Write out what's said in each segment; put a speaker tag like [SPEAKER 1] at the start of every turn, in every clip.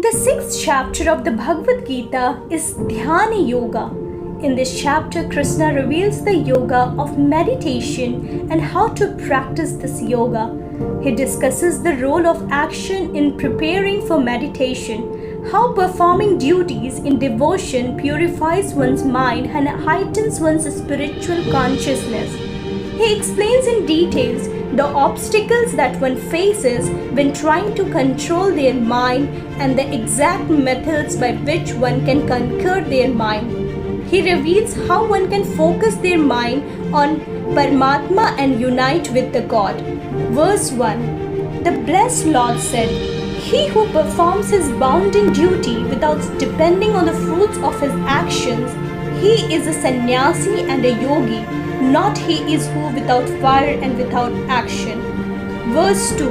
[SPEAKER 1] The sixth chapter of the Bhagavad Gita is Dhyana Yoga. In this chapter, Krishna reveals the yoga of meditation and how to practice this yoga. He discusses the role of action in preparing for meditation, how performing duties in devotion purifies one's mind and heightens one's spiritual consciousness. He explains in details the obstacles that one faces when trying to control their mind and the exact methods by which one can conquer their mind. He reveals how one can focus their mind on Paramatma and unite with the God. Verse 1. The blessed Lord said, "He who performs his bounden duty without depending on the fruits of his actions, he is a sannyasi and a yogi, not he is who without fire and without action." Verse 2.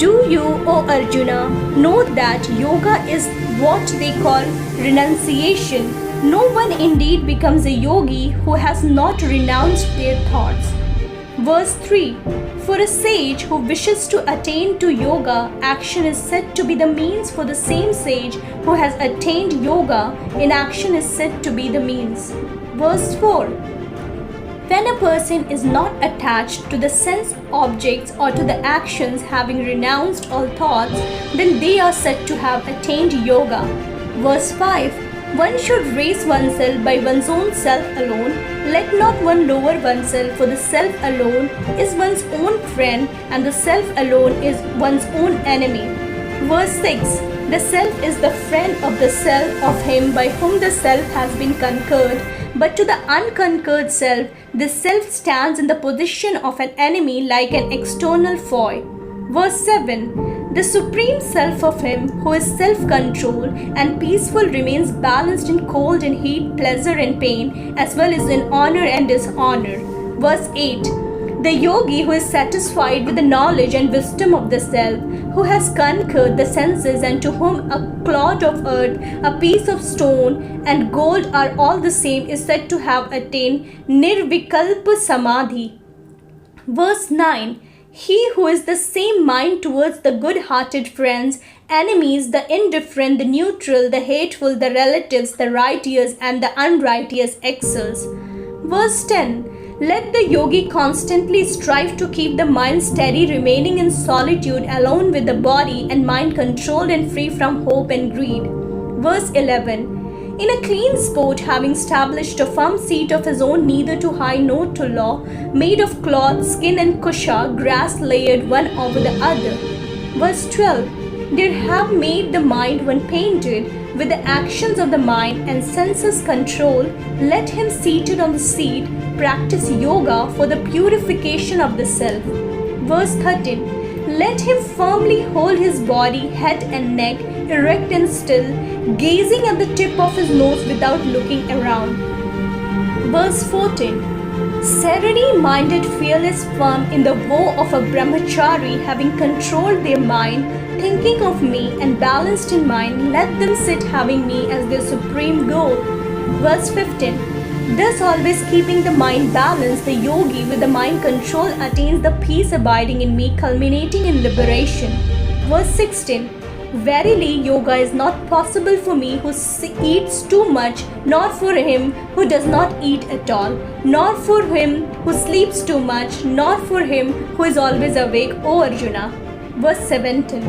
[SPEAKER 1] Do you, O Arjuna, know that yoga is what they call renunciation? No one indeed becomes a yogi who has not renounced their thoughts. Verse 3. For a sage who wishes to attain to yoga, action is said to be the means. For the same sage who has attained yoga, inaction is said to be the means. Verse 4. When a person is not attached to the sense objects or to the actions, having renounced all thoughts, then they are said to have attained yoga. Verse 5. One should raise oneself by one's own self alone. Let not one lower oneself, for the self alone is one's own friend and the self alone is one's own enemy. Verse 6. The self is the friend of the self of him by whom the self has been conquered. But to the unconquered self, the self stands in the position of an enemy like an external foe. Verse 7. The supreme self of him who is self-controlled and peaceful remains balanced in cold and heat, pleasure and pain, as well as in honor and dishonor. Verse 8. The yogi who is satisfied with the knowledge and wisdom of the self, who has conquered the senses and to whom a clod of earth, a piece of stone and gold are all the same, is said to have attained nirvikalpa samadhi. Verse 9. He who is the same mind towards the good-hearted friends, enemies, the indifferent, the neutral, the hateful, the relatives, the righteous and the unrighteous excels. Verse 10. Let the yogi constantly strive to keep the mind steady, remaining in solitude alone with the body and mind controlled and free from hope and greed. Verse 11. In a clean sport, having established a firm seat of his own, neither too high nor too low, made of cloth, skin and kusha, grass layered one over the other. Verse 12. They have made the mind one painted with the actions of the mind and senses control. Let him seated on the seat practice yoga for the purification of the self. Verse 13. Let him firmly hold his body, head and neck erect and still, gazing at the tip of his nose without looking around. Verse 14. Serenity-minded, fearless, firm in the vow of a brahmachari, having controlled their mind, thinking of me and balanced in mind, let them sit having me as their supreme goal. Verse 15. Thus always keeping the mind balanced, the yogi with the mind control attains the peace abiding in me, culminating in liberation. Verse 16. Verily, yoga is not possible for me who eats too much, nor for him who does not eat at all, nor for him who sleeps too much, nor for him who is always awake, O Arjuna. Verse 17.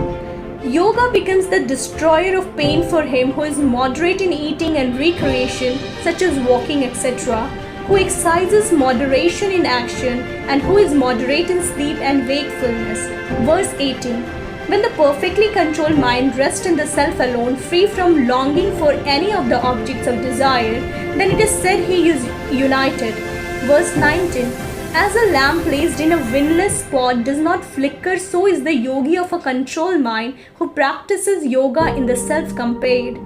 [SPEAKER 1] Yoga becomes the destroyer of pain for him who is moderate in eating and recreation, such as walking, etc., who exercises moderation in action, and who is moderate in sleep and wakefulness. Verse 18. When the perfectly controlled mind rests in the self alone, free from longing for any of the objects of desire, then it is said he is united. Verse 19. As a lamp placed in a windless pot does not flicker, so is the yogi of a controlled mind who practices yoga in the self-compared.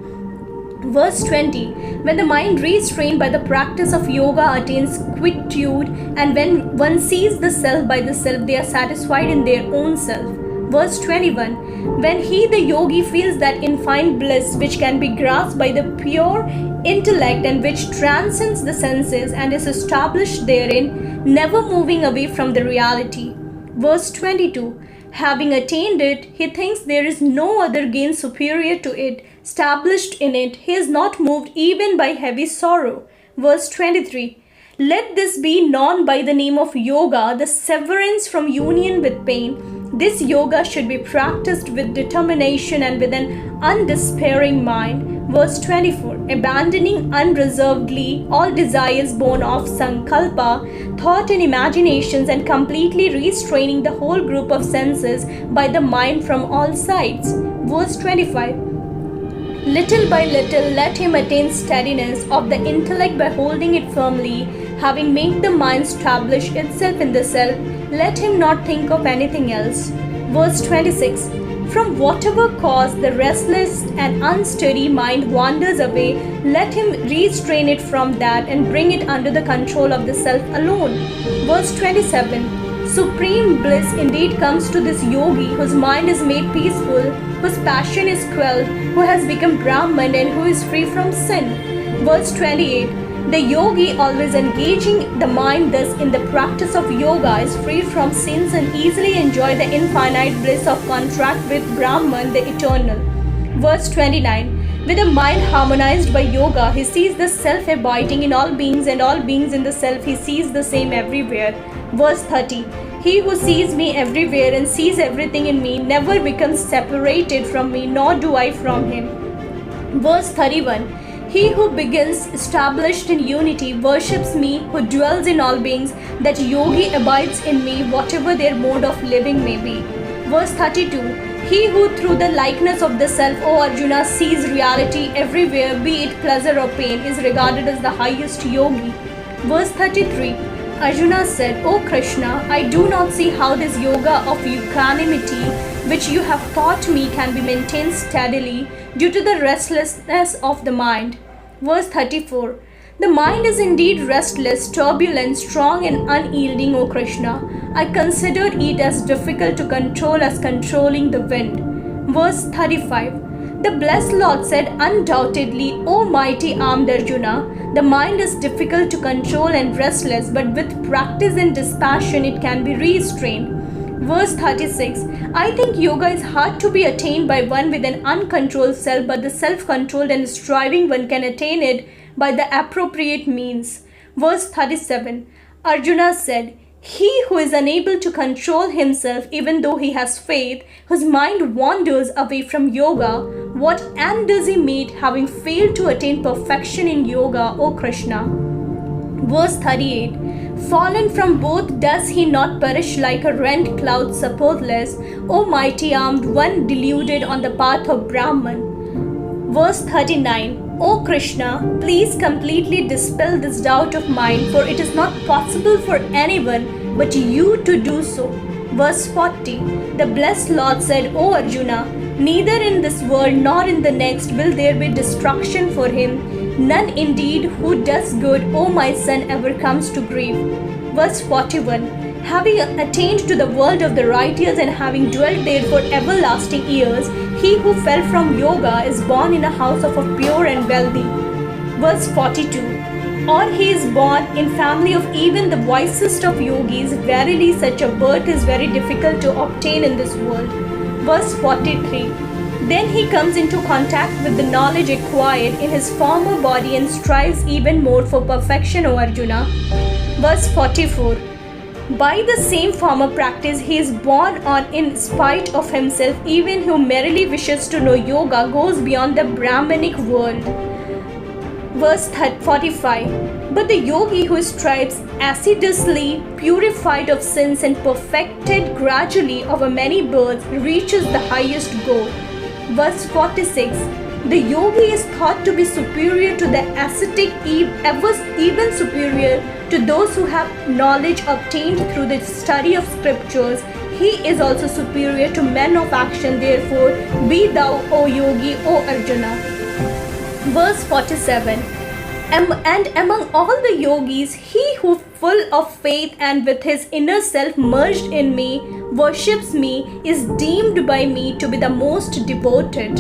[SPEAKER 1] Verse 20. When the mind restrained by the practice of yoga attains quietude, and when one sees the self by the self, they are satisfied in their own self. Verse 21. When he, the yogi, feels that infinite bliss which can be grasped by the pure intellect and which transcends the senses and is established therein, never moving away from the reality. Verse 22. Having attained it, he thinks there is no other gain superior to it. Established in it, he is not moved even by heavy sorrow. Verse 23. Let this be known by the name of yoga, the severance from union with pain. This yoga should be practiced with determination and with an undespairing mind. Verse 24. Abandoning unreservedly all desires born of sankalpa, thought and imaginations, and completely restraining the whole group of senses by the mind from all sides. Verse 25. Little by little let him attain steadiness of the intellect by holding it firmly, having made the mind establish itself in the self, let him not think of anything else. Verse 26. From whatever cause the restless and unsteady mind wanders away, let him restrain it from that and bring it under the control of the self alone. Verse 27. Supreme bliss indeed comes to this yogi whose mind is made peaceful, whose passion is quelled, who has become Brahman and who is free from sin. Verse 28. The yogi always engaging the mind thus in the practice of yoga is free from sins and easily enjoy the infinite bliss of contract with Brahman, the eternal. Verse 29. With a mind harmonized by yoga, he sees the self abiding in all beings and all beings in the self, he sees the same everywhere. Verse 30. He who sees me everywhere and sees everything in me never becomes separated from me, nor do I from him. Verse 31. He who begins established in unity worships me, who dwells in all beings, that yogi abides in me, whatever their mode of living may be. Verse 32. He who through the likeness of the self, O Arjuna, sees reality everywhere, be it pleasure or pain, is regarded as the highest yogi. Verse 33. Arjuna said, O Krishna, I do not see how this yoga of equanimity which you have taught me can be maintained steadily due to the restlessness of the mind. Verse 34. The mind is indeed restless, turbulent, strong and unyielding, O Krishna. I considered it as difficult to control as controlling the wind. Verse 35. The blessed Lord said, undoubtedly, O mighty armed Arjuna, the mind is difficult to control and restless, but with practice and dispassion it can be restrained. Verse 36. I think yoga is hard to be attained by one with an uncontrolled self, but the self-controlled and striving one can attain it by the appropriate means. Verse 37. Arjuna said, he who is unable to control himself even though he has faith, whose mind wanders away from yoga, what end does he meet having failed to attain perfection in yoga, O Krishna? Verse 38. Fallen from both, does he not perish like a rent cloud supportless, O mighty armed one deluded on the path of Brahman? Verse 39. O Krishna, please completely dispel this doubt of mine, for it is not possible for anyone but you to do so. Verse 40. The blessed Lord said, O Arjuna, neither in this world nor in the next will there be destruction for him. None indeed who does good, O my son, ever comes to grief. Verse 41. Having attained to the world of the righteous and having dwelt there for everlasting years, he who fell from yoga is born in a house of a pure and wealthy. Verse 42. Or he is born in family of even the wisest of yogis. Verily such a birth is very difficult to obtain in this world. Verse 43. Then he comes into contact with the knowledge acquired in his former body and strives even more for perfection, O Arjuna. Verse 44. By the same former practice he is born on in spite of himself. Even who merely wishes to know yoga goes beyond the Brahmanic world. Verse 45. But the yogi who strives assiduously, purified of sins and perfected gradually over many births, reaches the highest goal. Verse 46. The yogi is thought to be superior to the ascetic, even superior to those who have knowledge obtained through the study of scriptures. He is also superior to men of action. Therefore, be thou, O yogi, O Arjuna. Verse 47. And among all the yogis, he who full of faith and with his inner self merged in me, worships me, is deemed by me to be the most devoted.